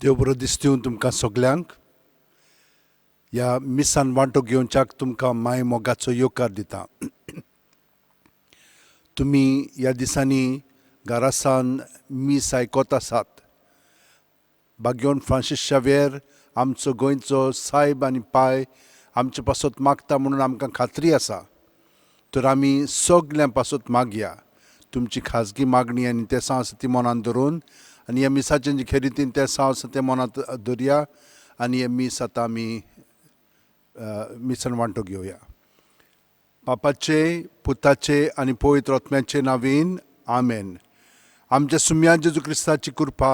देव बरो दीस दिवन तुमकां सगल्यांक ह्या मिसान वांटो घेवच्याक तुमकां माय मोगाचो येवकार दिता. तुमी ह्या दिसांनी घरा सावन मीस आयकत आसात. बागेवन फ्रांसीस शावेर आमचो गोंयचो सायब आनी पाय आमचे पासत मागता म्हणून आमकां खात्री आसा. तर आमी सगल्यां पासत मागया. तुमची खाजगी मागणी आनी तेसां आसा ती मनांत धरून आनी ह्या मिसाचे जे खेरीतीन तेसां आसा ते मनांत धरया आनी हे मीस आतां आमी मिसान वांटो घेवया. बापाचे, पुताचे आनी पवित्र आत्म्याचे नांवेन आमेन. आमच्या सुम्या जेजू क्रिस्ताची कृपा,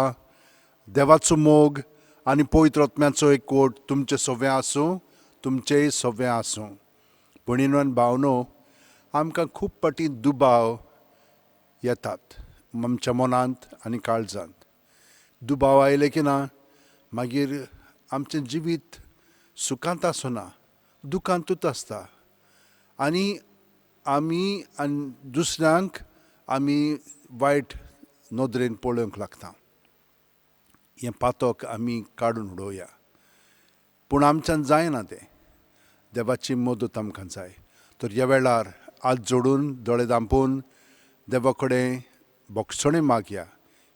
देवाचो मोग आनी पवित्र आत्म्याचो एकवट तुमचे सगळें आसूं, तुमचेय सगळें आसूं. भयणीनो आनी भावनो, आमकां खूब पाटी दुबाव येतात आमच्या मनांत आनी काळजांत. दुबाव आयले की ना मागीर आमचें जिवीत सुखांत आसना, दुखांतूच आसता आनी आमी आनी दुसऱ्यांक आमी वायट नदरेन पळोवंक लागता. हें पातक आमी काडून उडोवया. पूण आमच्यान जायना तें. देवाची मदत आमकां जाय. तर ह्या वेळार हात जोडून दोळे धांपून देवा कडेन भोगसणे मागया.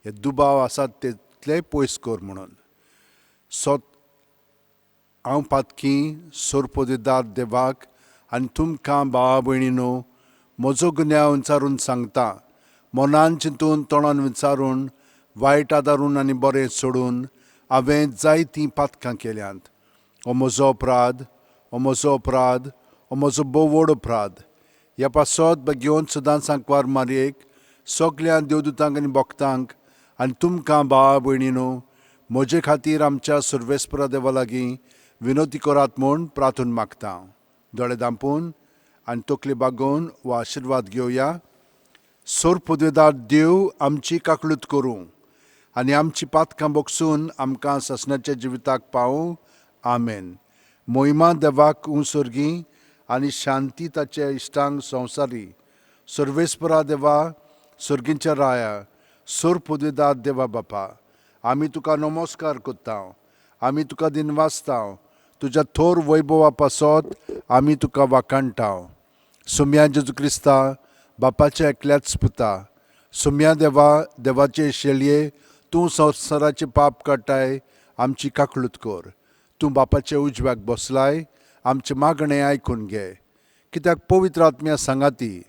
हे दुबाव आसात तितलेय पयस कर म्हणून. हांव पातकी सोरपोदेदार देवाक आनी तुमकां भावा भयणीनो म्हजो गुन्यांव विचारून सांगता. मनान चिंतून तोंडान विचारून वायट आदारून आनी बरें सोडून हांवें जायतीं पातकां केल्यांत. हो म्हजो अपराध, हो म्हजो अपराध, हो म्हजो भोव व्हड अपराध. ह्या पासत घेवन सदांच वार मारयेक सगल्या देवदूतांक आनी भक्तांक आनी तुमकां भावा भयणीनो म्हजे खातीर आमच्या सर्वेस्परा देवा लागीं विनोती करात म्हूण प्रार्थना मागता. दोळे धांपून आनी तकली बागोवन हो आशिर्वाद घेवया. सोरपोदेदार देव आमची काकळूत करूं आनी आमची पातकां भोगसून आमकां ससण्याच्या जिविताक पावूं. आमेन. मोहिमा देवाक उंसर्गी आनी शांती ताच्या इश्टांक संवसारी. सर्वेस्परा देवा, सर्गींच्या राया, सोरपोदेदार देवा बापा, आमी तुका नमस्कार करता. आमी तुका दिनवासता. तुज्या थोर वैभवा पासत आमी तुका वाखाणटा. सुम्या जेजू क्रिस्ता, बापाच्या एकल्याच पुता, सुम्या देवा, देवाचे शेळये, तूं संवसाराचे पाप काडटाय आमची काकळूत कर. तूं बापाच्या उजव्याक बसलाय, आमचे मागणें आयकून घे. कित्याक पवित्र आत्म्या सांगाती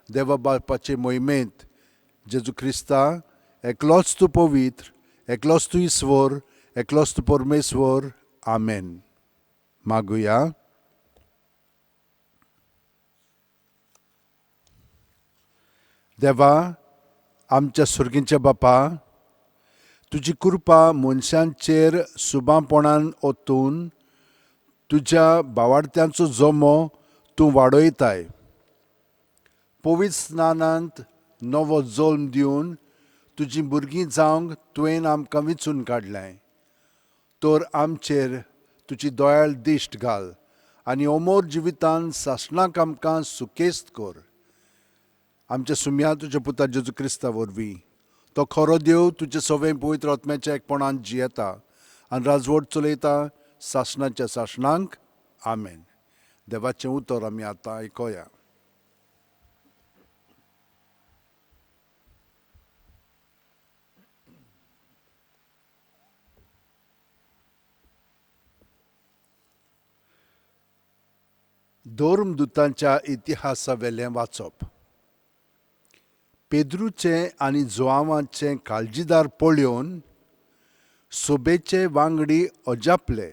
देवा बापाचे मोहिमेंत जेजू क्रिस्ता, एकलोच तूं पवित्र, एकलोच तूं ईश्वर, एकलोच तूं परमेश्वर. आमेन. मागुया. देवा, आमच्या सुर्गींच्या बापा, तुजी कृपा मनशांचेर सुबापणान ओतून तुज्या भावार्थ्यांचो जमो तूं वाडयताय. पवित्र स्नानांत नवो जल्म दिवन तुजीं भुरगीं जावंक तुवें आमकां वेंचून काडलें. तर आमचेर तुजी दयाळ दिश्ट घाल आनी अमोर जिवितांत सासणाक आमकां सुकेस्त कर. आमच्या सुम्या तुज्या पुता जेजू क्रिस्ता वरवीं तो खरो देव तुजे सगळें पवित्र आत्म्याच्या एकपणान जियेता आनी राजवट चलयता सासणाच्या सासणांक. आमेन. देवाचें उतर आमी आतां आयकोया. धर्मदुतांच्या इतिहासा वेलें वाचप. पेद्रूचे आनी जोआवाचे काळजीदार पळयोवन सोबेचे वांगडी अजापले,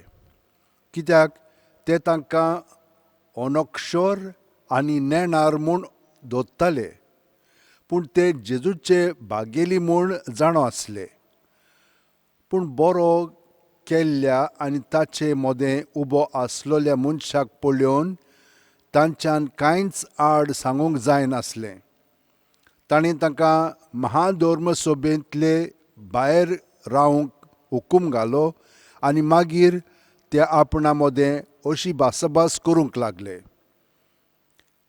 कित्याक ते तांकां अनक्षर आनी नेणार म्हूण धरताले. पूण ते जेजूचे भागेली म्हूण जाणो आसले. पूण बरो केल्ल्या आनी ताचे मोदें उबो आसलोल्या मनशाक पळयोवन तांच्यान कांयच आड सांगूंक जायनासलें. ताणें तांकां महाधर्म सोबेंतले भायर रावंक हुकूम घालो आनी मागीर ते आपणा मोदें अशी भासाभास करूंक लागले.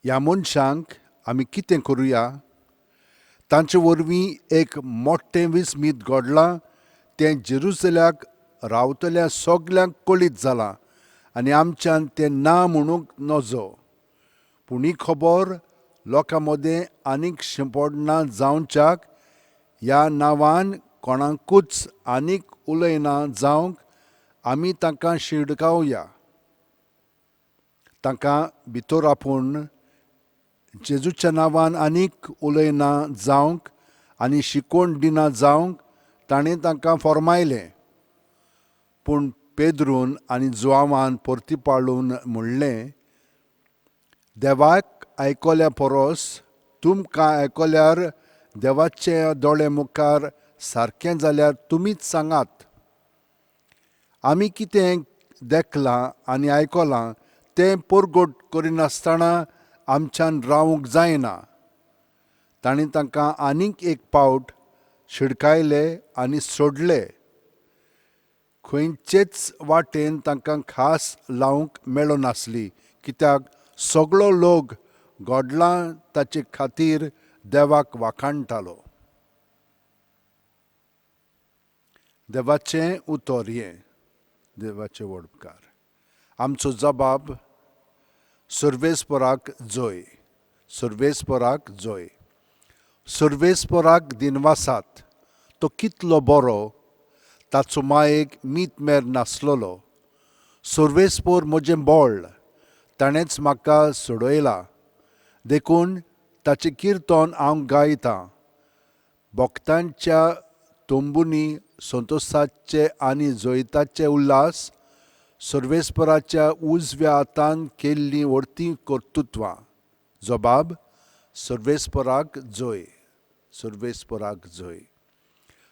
ह्या मनशांक आमी कितें करुया? तांचे वरवीं एक मोठ्ठें विस्मीत घडलां तें जेरुसल्याक रावतल्या सगल्यांक कळीत जालां आनी आमच्यान तें ना म्हणूंक नजो. पूण ही खबर लोकां मदें आनीक शिंपडना जावच्याक ह्या नांवान कोणाकूच आनीक उलयना जावंक आमी तांकां शिडकावया. तांकां भितर आपूण जेजूच्या नांवान आनीक उलयना जावंक आनी शिकवण दिना जावंक ताणें तांकां फॉर्मायलें. पूण पेद्रून आनी जोआवान परतीपाळून म्हणलें, देवाक आयकल्या परस तुमकां आयकल्यार देवाचे दोळे मुखार सारकें जाल्यार तुमीच सांगात. आमी कितें देखलां आनी आयकलां तें परगट करिनासतना आमच्यान रावूंक जायना. ताणें तांकां आनीक एक पावट शिडकायलें आनी सोडलें. खंयचेच वाटेन तांकां खास लावंक मेळो नासली, कित्याक सगळो लोक घोडलां ताचे खातीर देवाक वाखाणटालो. देवाचें उतर हें, देवाचे वडकार. आमचो जबाब सर्वेस्पराक जय, सर्वेस्पराक जय. सर्वेस्पराक दिनवासात तो कितलो बरो ताचो मायेक मीत मेर नासलोलो. सर्वेस्पर म्हजें बोळ ताणेंच म्हाका सोडयला. देखून ताचें किर्तन हांव गायतां. भोगतांच्या तोंबुनी संतोशाचे आनी जैताचे उल्हास, सर्वेस्पराच्या उजव्या हातान केल्लीं व्हडतीं कर्तुत्वां. जबाब सर्वेस्पराक जय, सर्वेस्पराक जय.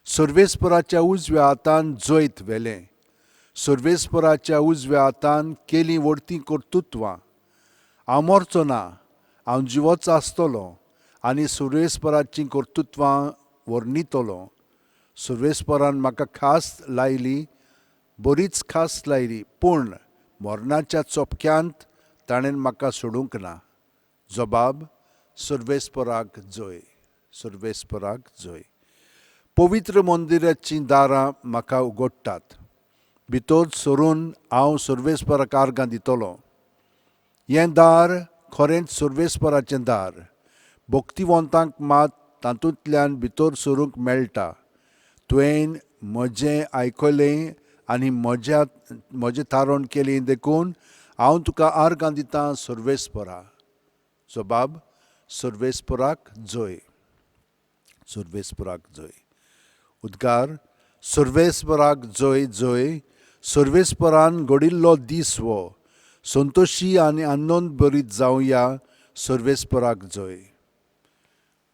सर्वेस्पराच्या उजव्या हातान जैत व्हेलें, सर्वेस्पराच्या उजव्या हातान केलीं व्हडतीं कर्तुत्वां. हांव मरचो ना, हांव जिवोच आसतलों आनी सर्वेस्पराचीं कर्तुत्वां वर्णितलों. सर्वेस्परान म्हाका खास लायली, बरीच खास लायली, पूण मरणाच्या चोपक्यांत ताणें म्हाका सोडूंक ना. जबाब सर्वेस्पराक जय, सर्वेस्पराक जय. पवित्र मंदिराचीं दारां म्हाका उगडटात. भितर सरून हांव सर्वेस्पराक आर्गां दितलों. हें दार खरेंच सर्वेस्पराचें दार. भक्तिवंतांक मात तातूंतल्यान भितर सरूंक मेळटा. तुवें म्हजें आयकलें आनी म्हजें थारोवन केलें देखून हांव तुका आर्गां दितां सर्वेस्परा. जबाब सर्वेस्पराक जय, सर्वेस्पराक जय. उद्गार सर्वेस्पराक जय जय. सर्वेस्परान घडिल्लो दीस हो संतोशी आनी आनंद भरीत जावया. सर्वेस्पराक जय.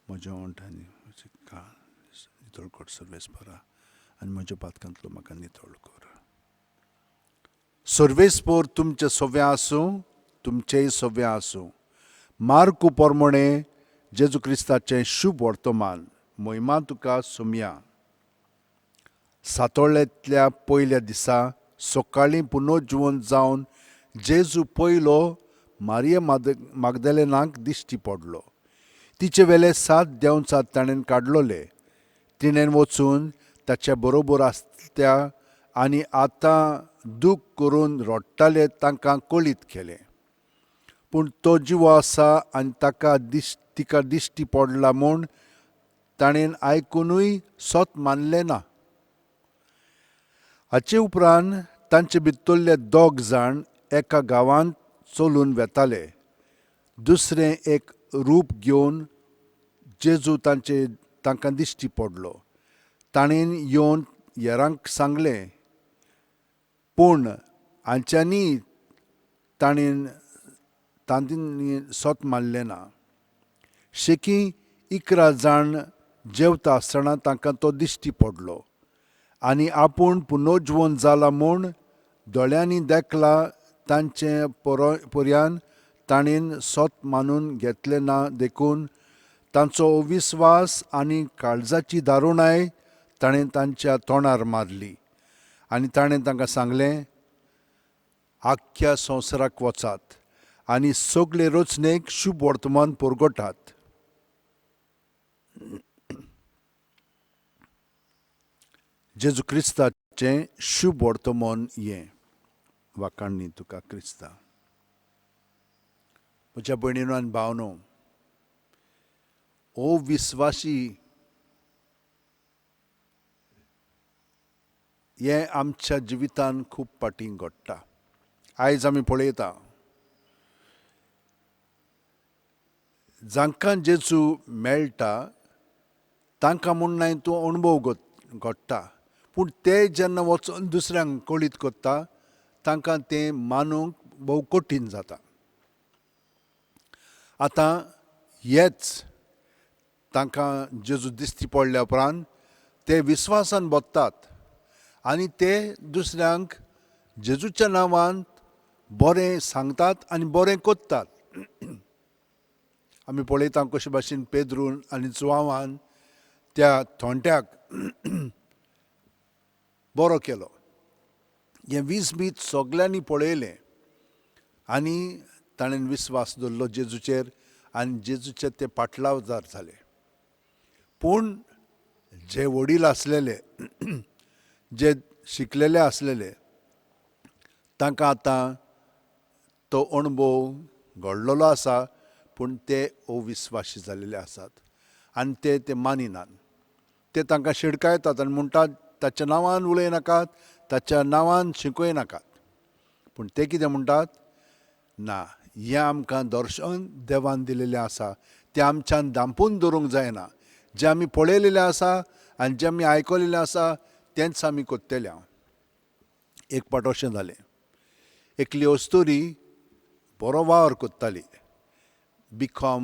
म्हज्या ओंठांनी म्हजें कान नितळ कर सर्वेस्परा आनी म्हज्या पातकांतलो म्हाका नितळ कर. सर्वेस्पर तुमचें सवें आसूं, तुमचेंय सवें आसूं. मार्क पोरमोणें जेजू क्रिस्ताचें शुभ वर्तमान. महिमा तुका सोमया. सातोळ्यांतल्या पयल्या दिसा सकाळीं पुनर्जीवन जावन जेजू पयलो मारिया मागदलेनाक दिश्टी पडलो. तिचे वेले 7 देंवचां ताणें काडलोले. तिणें वचून ताच्या बरोबर आसल्या आनी आतां दूख करून रडटाले तांकां कळीत केलें. पूण तो जिवो आसा आनी तिका दिश्टी पडला म्हूण ताणें आयकूनय सोत मानलें ना. हाचे उपरांत तांचे भितरले 2 जाण एका गांवांत चलून वेताले. दुसरें एक रूप घेवन जेजू तांकां दिश्टी पडलो. ताणें येवन हेरांक सांगलें, पूण हांच्यांनी तांणी सोत मानलें ना. शेकी 11 जाण जेवता आसतना तांकां तो दिश्टी पडलो आनी आपूण पुनर्जीवन जाला म्हूण दोळ्यांनी देखलां तांचे पर्यान ताणें सोत मानून घेतलें ना. देखून तांचो अविस्वास आनी काळजाची दारुणाय ताणें तांच्या तोंडार मारली. आनी ताणें तांकां सांगलें, आख्ख्या संवसाराक वचात आनी सगळे रचनेक शुभ वर्तमान परगटात. जेजू क्रिस्ताचे देवाचें शुभ वर्तमान हें वाखाणणी तुका क्रिस्ता. म्हज्या भयणीनो आनी भावनो, ओ विस्वासी हें आमच्या जिवितांत खूब फावटी घडटा. आयज आमी पळयता जांकां जेजू मेळटा तांकां म्हूण तूं अणभव घडटा, पूण ते जेन्ना वचून दुसऱ्यांक कळीत करता तांकां तें मानूंक भोव कठीण जाता. आतां हेच तांकां जेजू दिश्टी पडल्या उपरांत ते विस्वासान बगतात आनी ते दुसऱ्यांक जेजूच्या नांवान बरें सांगतात आनी बरें कोत्तात. आमी पळयता कशे भाशेन पेद्रून आनी जुआंवान त्या थोंट्याक बरो केलो. हें वीज सगल्यांनी पळयलें आनी ताणें विस्वास दवरलो जेजूचेर आनी जेजूचे ते पाटलावजार जाले. पूण जे वडील आसलेले, जे शिकलेले आसलेले, तांकां आतां तो अणभव घडलेलो आसा, पूण ते अविस्वासी जाल्लेले आसात आनी ते मानिनात. ते तांकां शिडकायतात आनी म्हणटात ताच्या नांवान उलयनाकात, ताच्या नांवान शिकय नाकात. पूण ते कितें म्हणटात, ना, हें आमकां दर्शन देवान दिलेलें आसा, तें आमच्यान धांपून दवरूंक जायना. जें आमी पळयलेलें आसा आनी जें आमी आयकलेलें आसा तेंच आमी कोत्तेलें. एक पाट अशें जालें, एकली अस्तुरी बरो वावर कोत्ताली. BCom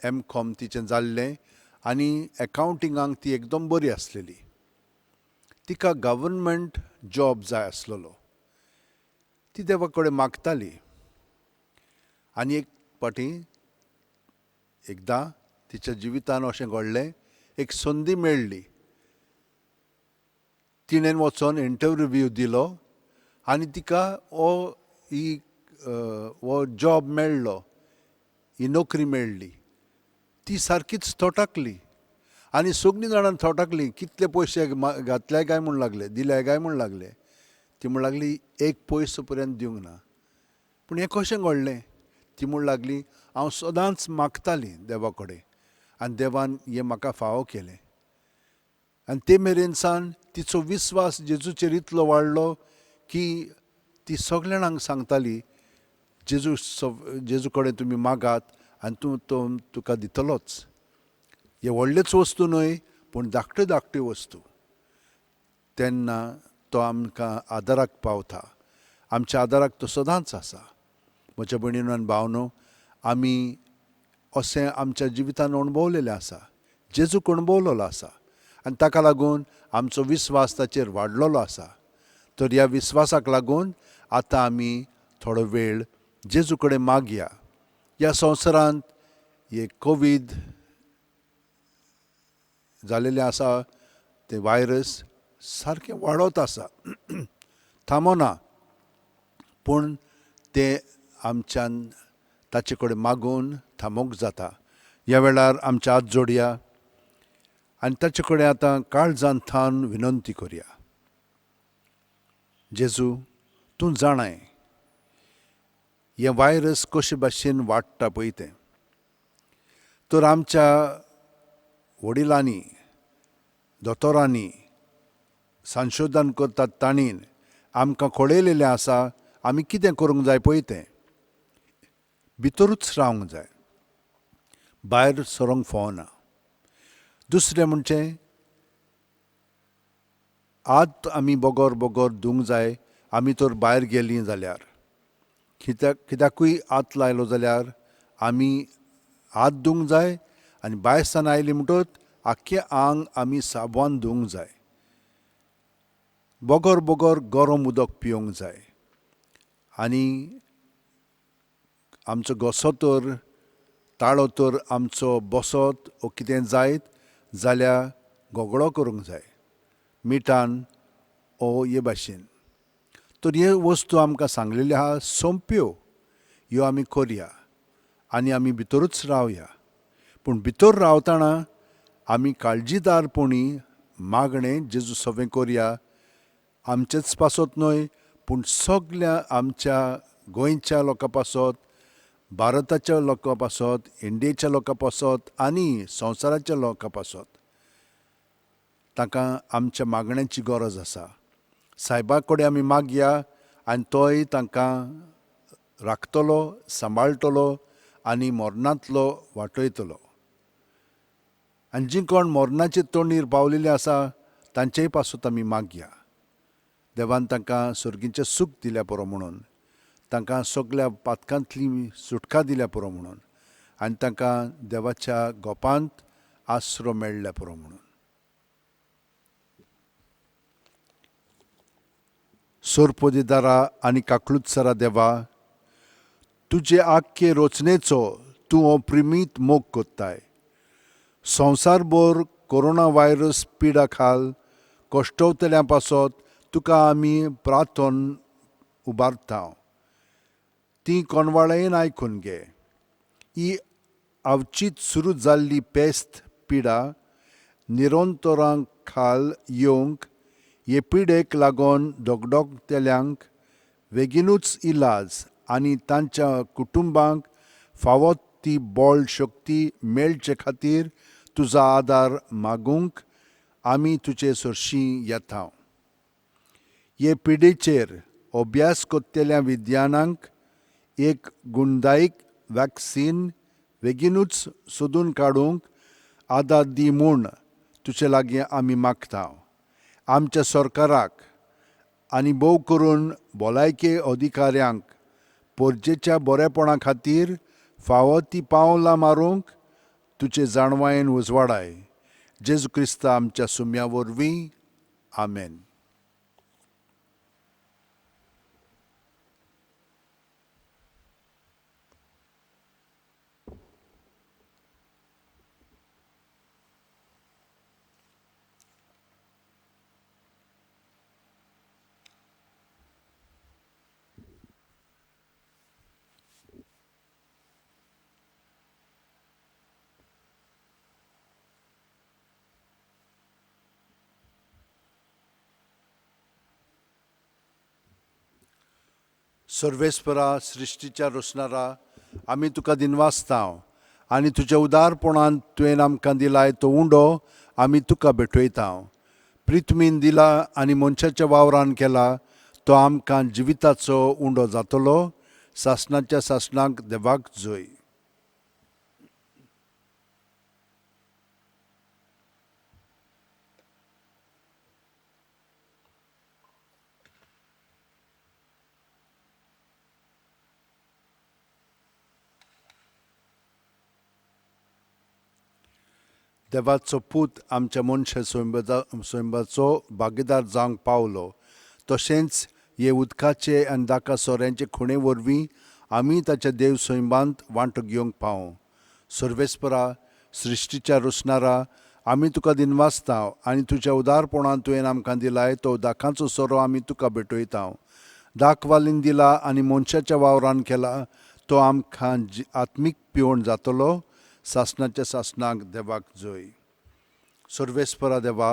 MCom तिचें जाल्लें आनी एकावंटिंगाक ती एकदम बरी आसलेली. तिका गव्हर्नमेंट जॉब जाय आसलेलो. ती देवा कडेन मागताली आनी एक पाटी एकदां तिच्या जिवितांत अशें घडलें, एक संदी मेळ्ळी. तिणें वचोन इंटरव्यू दिलो आनी तिका हो जॉब मेळ्ळो, ही नोकरी मेळ्ळी. ती सारकीच थोटाकली आनी सगळीं जाणां थोटाकलीं. कितले पयशे घातले काय म्हूण लागले, दिले काय म्हूण लागले. ती म्हूण लागली, एक पयसो पर्यंत दिवंक ना. पूण हें कशें घडलें? ती म्हूण लागली, हांव सदांच मागतालीं देवा कडेन आनी देवान हें म्हाका फावो केलें. आनी ते मेरेन सावन तिचो विस्वास जेजूचेर इतलो वाडलो की ती सगल्या जाणांक सांगताली, जेजू कडेन तुमी मागात आनी तुका दितलोच. हे व्हडलेच वस्तू न्हय, पूण धाकट्यो वस्तू. तेन्ना तो आमकां आदाराक पावता. आमच्या आदाराक तो सदांच आसा. म्हज्या भयणीनो आनी भावनो, आमी अशें आमच्या जिवितांत अणभवलेलें आसा, जेजूक अणभवलेलो आसा आनी ताका लागून आमचो विस्वास ताचेर वाडलेलो आसा. तर ह्या विस्वासाक लागून आतां आमी थोडो वेळ जेजू कडेन मागया. ह्या संवसारांत हे कोवीड जाल्लेलें आसा, तें वायरस सारकें वाडत आसा, थांबना. पूण तें आमच्यान ताचे कडेन मागून थांबोवंक जाता. ह्या वेळार आमचे हात जोडया आनी ताचे कडेन आतां काळजांत थावन विनंती करया. जेजू, तूं जाणाय हें वायरस कशे भाशेन वाडटा पळय तें. तर आमच्या वडिलांनी, दोतोरांनी, संशोधन करतात तांणी आमकां कळयलेलें आसा आमी कितें करूंक जाय पळय तें. भितरूच रावंक जाय, भायर सरोंक फावना. दुसरें म्हणचें, आत आमी बोगोर धुवंक जाय. आमी तर भायर गेलीं जाल्यार, कित्याकूय आत लायलो जाल्यार आमी हात धुवंक जाय आनी भायर सावन आयलीं म्हणटच आख्खें आंग आमी साबवान धुवंक जाय. बोगोर गरम उदक पिवंक जाय. आनी आमचो घसो तर ताळो तर आमचो बसत वो कितें जायत जाल्यार गोगडो करूंक जाय मिठान वो हे भाशेन. तर हे वस्तू आमकां सांगलेल्यो आहा सोंप्यो, ह्यो आमी करया आनी आमी भितरूच रावया. पूण भितर रावतना आमी काळजीदारपणी मागणें जेजू सवें करया आमचेच पासत न्हय पूण सगळ्या आमच्या गोंयच्या लोकां पासत, भारताच्या लोकां पासत, इंडियेच्या लोकां पासत आनी संवसाराच्या लोकां पासत तांकां आमच्या मागण्यांची गरज आसा. सायबा कडेन आमी मागया आनी तोय तांकां राखतलो, सांबाळटलो आनी मरणांतलो वाटयतलो. आनी जीं कोण मरणाचे तोंडीर पावलेलीं आसा तांचेय पासत आमी मागया. देवान तांकां सुर्गीचें सूख दिल्या पुरो म्हणून, तांकां सगळ्या पातकांतली सुटका दिल्या पुरो म्हणून आनी तांकां देवाच्या गोपांत आसरो मेळ्ळ्या पुरो म्हणून. सोरपोदेदारा आनी काकलुत्सरा देवा, तुजे आख्खे रचनेचो तूं अप्रिमीत मोग कोत्ताय. संवसारभर कोरोना व्हायरस पिडा खाल कश्टवतल्यां पासत तुका आमी प्रार्थन उबारता. ती कोणवाळेन आयकून घे. ही आवचीत सुरू जाल्ली पेस्त पिडा निरंतरां खाल येवंक, हे पिडेक लागून दोगदोगतेल्यांक बेगीनूच इलाज आनी तांच्या कुटुंबांक फावो ती बळ शक्ती मेळचे खातीर तुजो आदार मागूंक आमी तुजे सरशीं येता. हे पिडेचेर अभ्यास कोत्तेल्या विद्यानांक एक गुणदायक वॅक्सीन बेगीनूच सोदून काडूंक आदार दी म्हूण तुजे लागीं आमी मागता. आमच्या सरकाराक आनी भोव करून भलायके अधिकाऱ्यांक परजेच्या बरेपणा खातीर फावो ती पावलां मारूंक तुजे जाणवायेन उजवाडाय. जेजू क्रिस्त आमच्या सुम्या वरवीं. आमेन. सर्वेस्परा सृश्टीच्या रचणारा, आमी तुका दिनवासता आनी तुज्या उदारपणान तुवें आमकां दिलाय तो उंडो आमी तुका भेटयता. प्रिथ्वीन दिला आनी मनशाच्या वावरान केला तो आमकां जिविताचो उंडो जातलो. सासणाच्या सासणाक देवाक जय. देवाचो पूत आमच्या मनशा स्वयंबाचो भागीदार जावंक पावलो. तशेंच हे उदकाचे आनी दाका सोऱ्यांचे खुणे वरवीं आमी ताच्या देव स्वयंबांत वांटो घेवंक पावूं. सर्वेस्परा सृश्टीच्या रचणारा, आमी तुका दिनवासता आनी तुज्या उदारपणान तुवें आमकां दिलाय तो दाखांचो सोरो आमी तुका भेटयता. दाख वालीन दिला आनी मनशाच्या वावरान केला तो आमकां आत्मीक पिवण जातलो. सासणाच्या सासणाक देवाक जय. सर्वेस्परा देवा,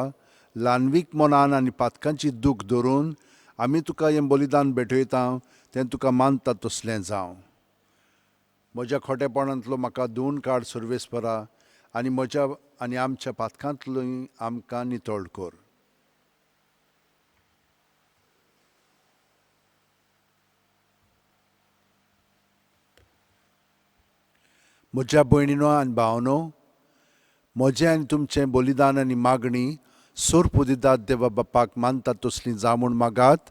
ल्हानवीक मनान आनी पातकांची दूख धरून आमी तुका हें बलिदान भेटयता तें तुका मानता तसलें जावं. म्हज्या खोटेपणांतलो म्हाका धुवन काड सर्वेस्परा आनी म्हज्या आनी आमच्या पातकांतलोय आमकां नितळ कर. म्हज्या भयणीनो आनी भावनो, म्हजें आनी तुमचें बलिदान आनी मागणी सोरपुदिदाद देवा बापाक मानता तसलीं जावं म्हूण मागात.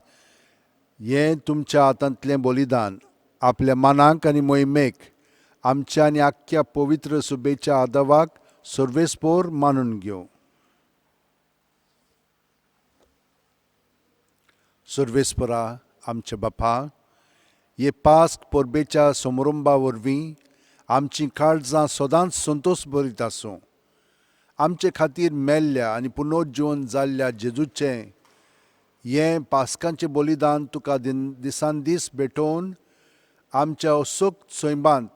हें तुमच्या हातांतलें बलिदान आपल्या मानाक आनी मोहिमेक आमच्या आनी आख्ख्या पवित्र सुबेच्या आदवाक सर्वेस्पोर मानून घेवं. सर्वेस्परा आमचे बापा, हे पास्क परबेच्या समारंभा वरवीं आमचीं काळजां सदांच संतोश भरीत आसूं. आमचे खातीर मेल्ल्या आनी पुनर्जीवन जाल्ल्या जेजूचें हें पास्कांचें बलिदान तुका दिसान दीस भेटोवन आमच्या असोक्त स्वयंबांत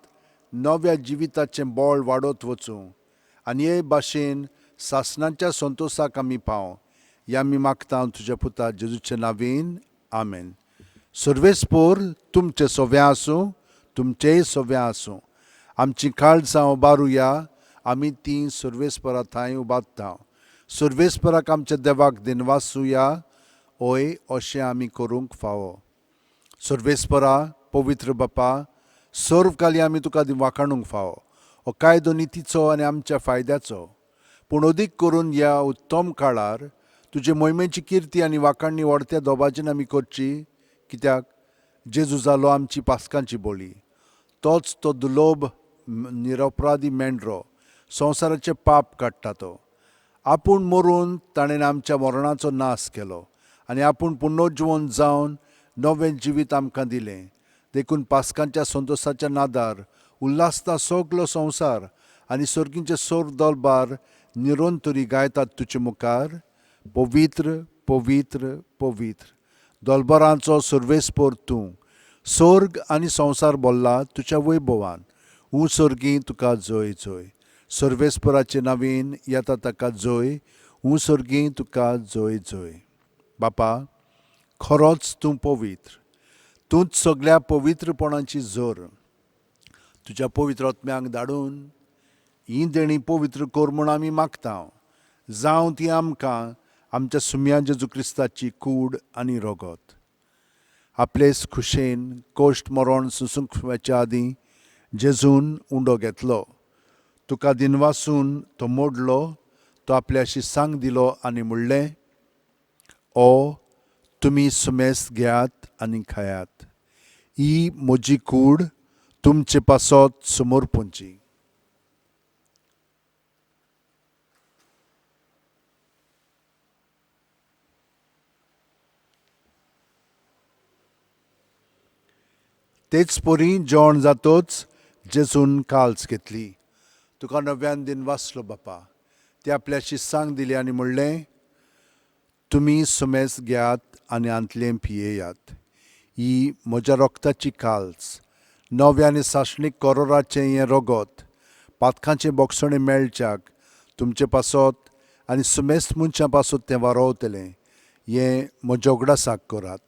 नव्या जिविताचें बळ वाडत वचूं आनी हे भाशेन सासणाच्या संतोशाक आमी पावं. हे आमी मागता तुज्या पुता जेजूचे नांवेन आमेन. सर्वेस्पोर तुमचे सोवे आसूं, तुमचेय सोवे आसूं. आमची काळजां उबारुया, आमी ती सर्वेस्परा थंय उबारता. सर्वेस्पराक आमच्या देवाक दिनवासुया, ओय अशें आमी करूंक फावो. सर्वेस्परा पवित्र बापा, सर्व काली आमी तुका वाखाणूंक फावो. हो कायदो नितीचो आनी आमच्या फायद्याचो. पूण अदीक करून ह्या उत्तम काळार तुजे मोहिमेची किर्ती आनी वाखाणणी व्हडत्या दोबाजीन आमी करची. कित्याक जेजू जालो आमची पासकांची बळी. तोच तो दुलोभ निरपराधी मेंढरो, संवसाराचे पाप काडटा तो. आपूण मरून ताणें आमच्या मरणाचो नाश केलो आनी आपूण पुनर्जीवन जावन नवें जिवीत आमकां दिलें. देखून पासकांच्या संतोशाच्या नादार उल्हासता सगलो संवसार आनी सर्गींचे सोर दरबार निरंतरी गायतात तुजे मुखार, पवित्र पवित्र पवित्र. दरबारांचो सर्वेस्पोर तूं. सर्ग आनी संवसार भरला तुज्या वैभवान. सर्गी तुका जय जय. सर्वेस्पराचे नांवेन येता ताका जय. सर्गी तुका जय जय. बापा, खरोच तूं पवित्र. तूंच सगळ्या पवित्रपणाची जोर. तुज्या पवित्र आत्म्याक धाडून ही देणी पवित्र कर म्हूण आमी मागता. जावं ती आमकां आमच्या सुम्या जेजू क्रिस्ताची कूड आनी रगत. आपलेच खुशेन कोश्ट मरण सुसूंकच्या आदीं जेजून उंडो घेतलो. तुका दिनवासून तो मोडलो. तो आपल्या शिसांक दिलो आनी म्हणलें, ओ तुमी सुमेस्त घेयात आनी खायात. ही म्हजी कूड तुमचे पासत समोर पोंची. तेच परी जेवण जातोच जेजून काल्स घेतली. तुका नव्यान दिन वाचलो बापा. ते आपल्या शिसांक दिले आनी म्हणलें, तुमी सुमेस्त घेयात आनी आंतलें पियेयात. ही म्हज्या रोगताची काल्स, नव्या आनी साशणीक कोरोराचें हें रगत, पातकांचें बोगसणें मेळच्याक तुमचे पासत आनी सुमेस्त मनशां पासत तें वारोवतलें. हें म्हज्या उगडासाक करात.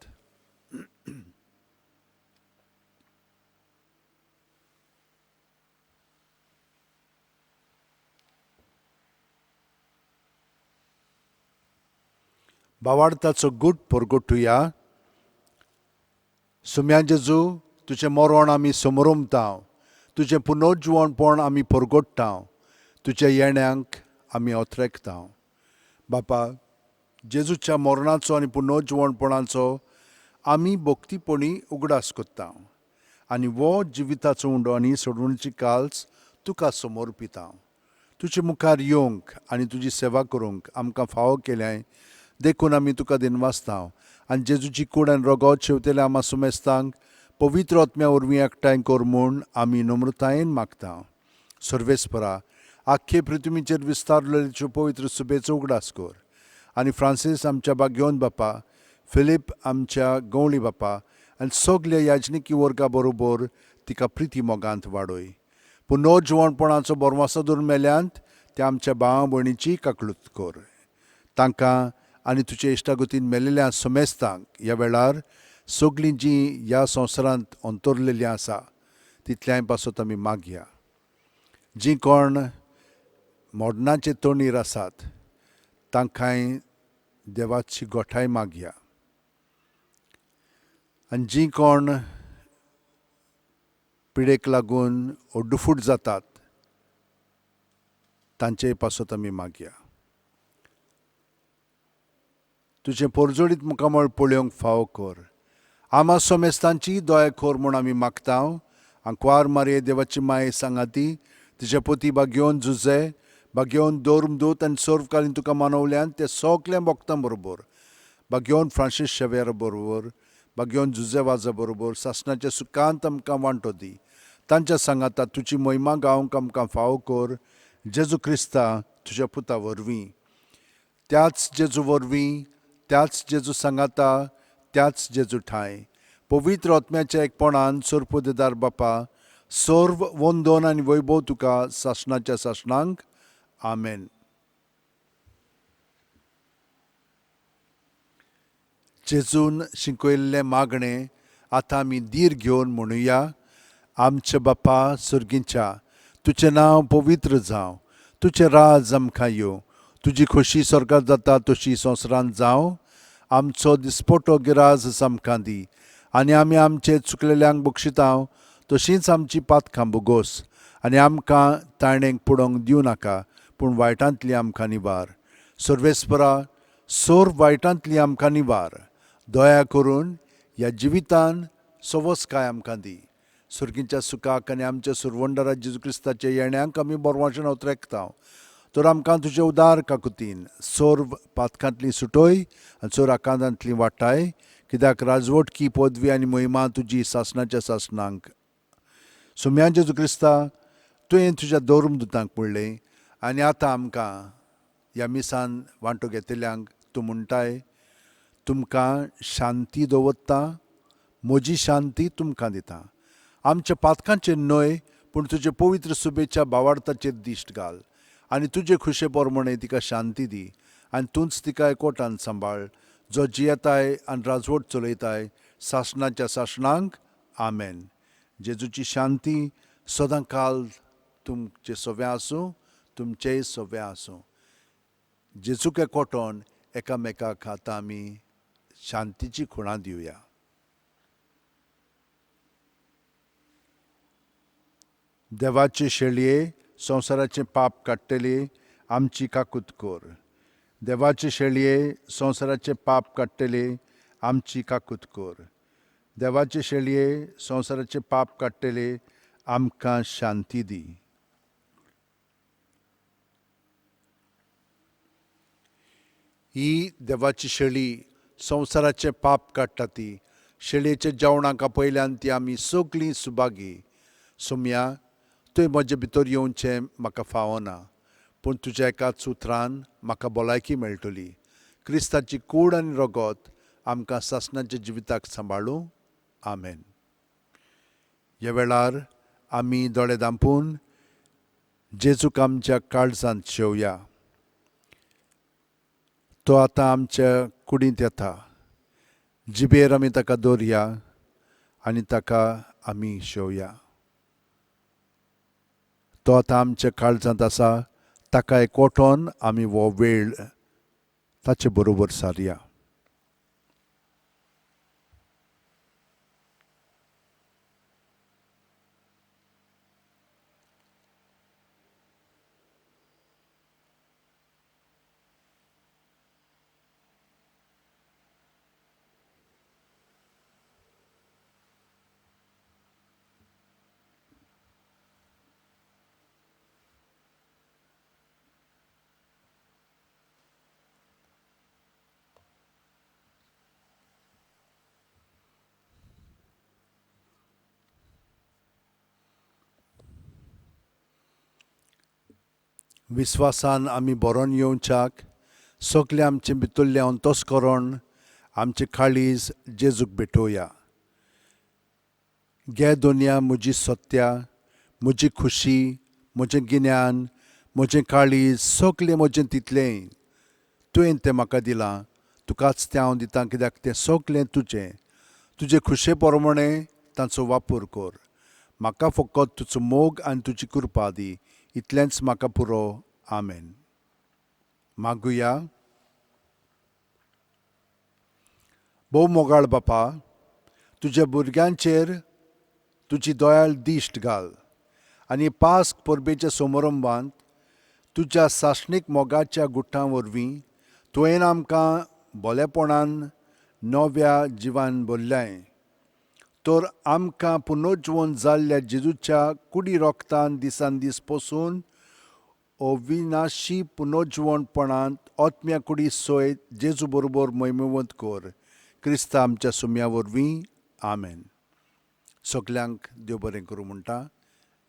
भावार्थाचो गूट परगटुया. सुम्या जेजू, तुजें मरण आमी समरमता. तुजें पुनर्जीवणपण आमी परगटता. तुज्या येण्याक आमी ओतरेकता. बापा, जेजूच्या मरणाचो आनी पुनर्जीवणपणाचो आमी भक्तीपणी उगडास करता. आनी वो जिविताचो उंडो आनी सोडवणीची काल्स तुका समर्पिता. तुजे मुखार येवंक आनी तुजी सेवा करूंक आमकां फावो केल्याय देखून आमी तुका दिनवासता. आनी जेजूची कूड आनी रगत शेवतेल्या आमा सुमेस्तांक पवित्र आत्म्या वरवीं एकठांय कर म्हूण आमी नम्रतायेन मागता. सर्वेस्परा, आख्खे पृथ्वीचेर विस्तारलेल्यो पवित्र सुबेचो उगडास कर. आनी फ्रांसीस आमच्या भाग्यवन बापा, फिलीप आमच्या गवळी बापा आनी सगल्या याजनिकी वर्गा बरोबर तिका प्रिती मोगांत वाडय. पुनर्जीवणपणाचो बरवासो धरून मेल्यांत त्या आमच्या भावा भयणीची काकळूत कर. तांकां आनी तुजे इश्टागतीन मेलेल्या सुमेस्तांक ह्या वेळार सगळीं जीं ह्या संवसारांत अंतरलेलीं आसा तितल्याय पासत आमी मागया. जीं कोण मोडणाचे तोंडीर आसात तांकांय देवाची गोठाय मागया. आनी जीं कोण पिडेक लागून ओड्डफूट जातात तांचेय पासत आमी मागया. तुजें परजोडीत मुखामळ पळोवंक फावो कर. आमा सोमेस्तांची दया कर म्हूण आमी मागता. आंकवार मारये देवाची माये सांगाती, तिचे पती भाग्यवन जुजे, भाग्यवन दोर्मदूत आनी सर्वकालीन तुका मानवल्यान ते सगल्या भक्तां बरोबर, भाग्यवन फ्रांसीस शेवेरा बरोबर, भाग्यवन जुजे वाजा बरोबर सासणाच्या सुखांत आमकां वांटो दी. तांच्या सांगाता तुजी महिमा गावंक आमकां फावो कर. जेजू क्रिस्ता तुज्या पुता वरवीं. त्याच जेजू वरवीं, त्याच जेजू सांगाता, त्याच जेजू ठाय पवित्र आत्म्याच्या एकपणान सर्पोदेदार बापा, सर्व वंदन आनी वैभव तुका सासणाच्या सासणांक. आमेन. जेजून शिकयल्लें मागणें आतां आमी धीर घेवन म्हणुया. आमचे बापा सुर्गीच्या, तुजें नांव पवित्र जावं, तुजें राज आमकां येवं, तुजी खोशी स्वर्गांत जाता तशी संवसारांत जावं. आमचो दिसपटो गिराज आमकां दी, आनी आमी आमचे चुकलेल्यांक बक्षिता तशींच आमची पातकां बोगोस, आनी आमकां तायणेक पडोवंक दिवं नाका, पूण वायटांतली आमकां निवार. सर्वेस्परा, सोर वायटांतली आमकां निवार. दया करून ह्या जिवितान सवस्काय आमकां दी. सुर्गीच्या सुखाक आनी आमच्या सुरवंडरा जेजू क्रिस्ताच्या येण्याक आमी बोरवांचें उतरेकता. तर आमकां तुजे उदार काकुतीन सोर पातकांतली सुटोय आनी सोर आकांतांतली वाटाय, कित्याक राजवटकी पदवी आनी मोहिमा तुजी सासणाच्या सासणांक. सुम्या जेजू क्रिस्ता, तुवें तुज्या दौरमदूतांक म्हणलें, आनी आतां आमकां ह्या मिसान वांटो घेतिल्ल्यांक तूं म्हणटाय, तुमकां शांती दवरता, म्हजी शांती तुमकां दिता. आमच्या पातकांचेर न्हय, पूण तुजे पवित्र सुबेच्या भावार्थाचेर दिश्ट घाल, आनी तुजे खुशे पोरमणें तिका शांती दी, आनी तूंच तिका एकवटान सांबाळ, जो जियेताय आनी राजवट चलयताय सासणाच्या सासणांक. आमेन. जेजूची शांती सदां काल तुमचे सोव्या आसूं, तुमचेय सोव्या आसूं. जेजूक एकवटोन एकामेकाक आतां आमी शांतीची खुणां दिवया. देवाचे शेळये, संवसाराचें पाप काडटली आमची काकूत कोर. देवाचे शेळये, संवसाराचें पाप काडटली आमची काकूत कोर. देवाचे शेळये, संवसाराचें पाप काडटली आमकां शांती दी. ही देवाची शेळी संवसाराचें पाप काडटा ती. शेळयेच्या जेवणाक पयल्यान ती आमी सगळीं सुभागी. सुम्या, तुवें म्हजे भितर येवचें म्हाका फावना, पूण तुज्या एकाच उतरान म्हाका भलायकी मेळटली. क्रिस्ताची कूड आनी रगत आमकां सासणाच्या जिविताक सांबाळूं. आमेन. ह्या वेळार आमी दोळे धांपून जेजूक आमच्या काळजांत शेवया. तो आतां आमच्या कुडींत येता. जिबेर आमी ताका दवरया आनी ताका आमी शेवया. तो आतां आमच्या काळजांत आसा. ताका एकवटोन आमी हो वेळ ताचे बरोबर सारया. विस्वासान आमी बरोवन येवच्याक सगलें आमचें भितरलें अंतस्करण आमचें काळीज जेजूक भेटोवया. गे दोनया म्हजी सत्या, म्हजी खुशी, म्हजें गिन्यान, म्हजें काळीज, सगलें म्हजें तितलें तुवें तें म्हाका दिलां. तुकाच तें हांव दितां, कित्याक तें सगलें तुजें. तुजे खुशे पोरमणें ताचो वापर कर. म्हाका फकत तुजो मोग आनी तुजी कृपा दी. इतलेंच म्हाका पुरो. आमेन. मागुया. भोव मोगाळ बापा, तुज्या भुरग्यांचेर तुजी दयाळ दिश्ट घाल आनी पास्क परबेच्या समारंभांत तुज्या सासणीक मोगाच्या गुठां वरवीं तुवें आमकां भलेपणान नव्या जिवान भरल्याय. तर आमकां पुनर्जीवन जाल्ल्या जेजूच्या कुडी रोगतान दिसान दीस पसून अविनाशी पुनर्जीवनपणांत आत्म्या कुडी सोय जेजू बरोबर महिमेवंत कर. क्रिस्ता आमच्या सुम्या वरवीं. आमेन. सगल्यांक देव बरें करूं म्हणटा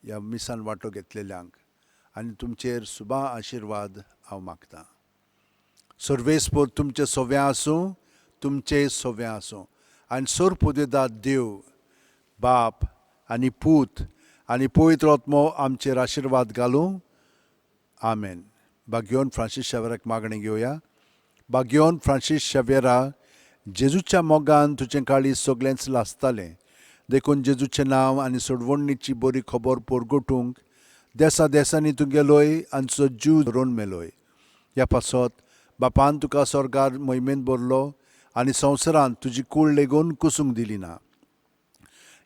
ह्या मिसान वांटो घेतलेल्यांक, आनी तुमचेर सुबा आशिर्वाद हांव मागतां. सर्वेस्पर तुमचे सोव्या आसूं, तुमचेय सोव्या आसूं, आनी सोर पुदेदाद देव बाप आनी पूत आनी पवित्र आत्मो आमचेर आशिर्वाद घालूं. आमेन. बागयोन फ्रांसीस शेवेराक मागणें घेवया. बागयोन फ्रांसीस शेवेरा, जेजूच्या मोगान तुजें काळीज सगळेंच लासतालें. देखून जेजूचें नांव आनी सोडवणीची बरी खबर परगटूंक देसा देसांनी तूं गेलोय आनी तुजो जीव धरून मेलोय. ह्या पासत बापान तुका स्वर्गार मोहिमेंत भरलो आनी संवसारांत तुजी कूड लेगून कुसूंक दिली ना.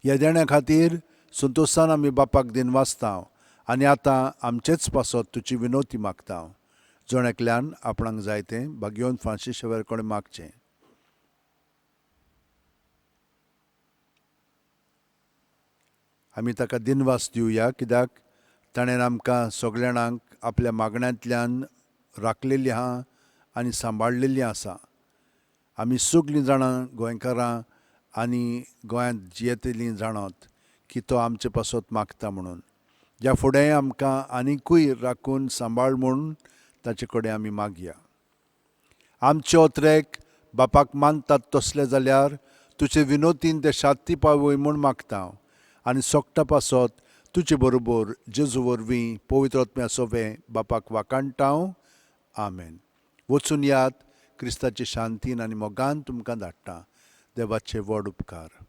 ह्या देण्या खातीर संतोशान आमी बापाक दिन वाचता आनी आतां आमचेच पासत तुजी विनोती मागता. जोण आपणाक जाय तें भाग्योन फ्रांसीस शेवेर कडेन मागचें. आमी ताका दिनवास दिवया, कित्याक ताणें आमकां सगळ्या जाणांक आपल्या मागण्यांतल्यान राखलेलीं आहा आनी सांबाळलेलीं आसा. आमी सगळीं जाणां गोंयकारां आनी गोंयांत जियेतलीं जाणात की तो आमचे पासत मागता म्हणून. ह्या फुडें आमकां आनिकूय राखून सांबाळ म्हूण ताचे कडेन आमी मागया. आमचे ओत्रेक बापाक मानतात तसले जाल्यार तुजे विनोतीन ते शांती पावय म्हूण मागता आनी सोगटा पासत तुजे बरोबर जेजू वरवीं पवित्र आत्म्या सोबे बापाक वाकाणटा. आमेन. वचून यात, क्रिस्ताची शांतीन आनी मोगान तुमकां धाडटा. देवाचे व्हड उपकार.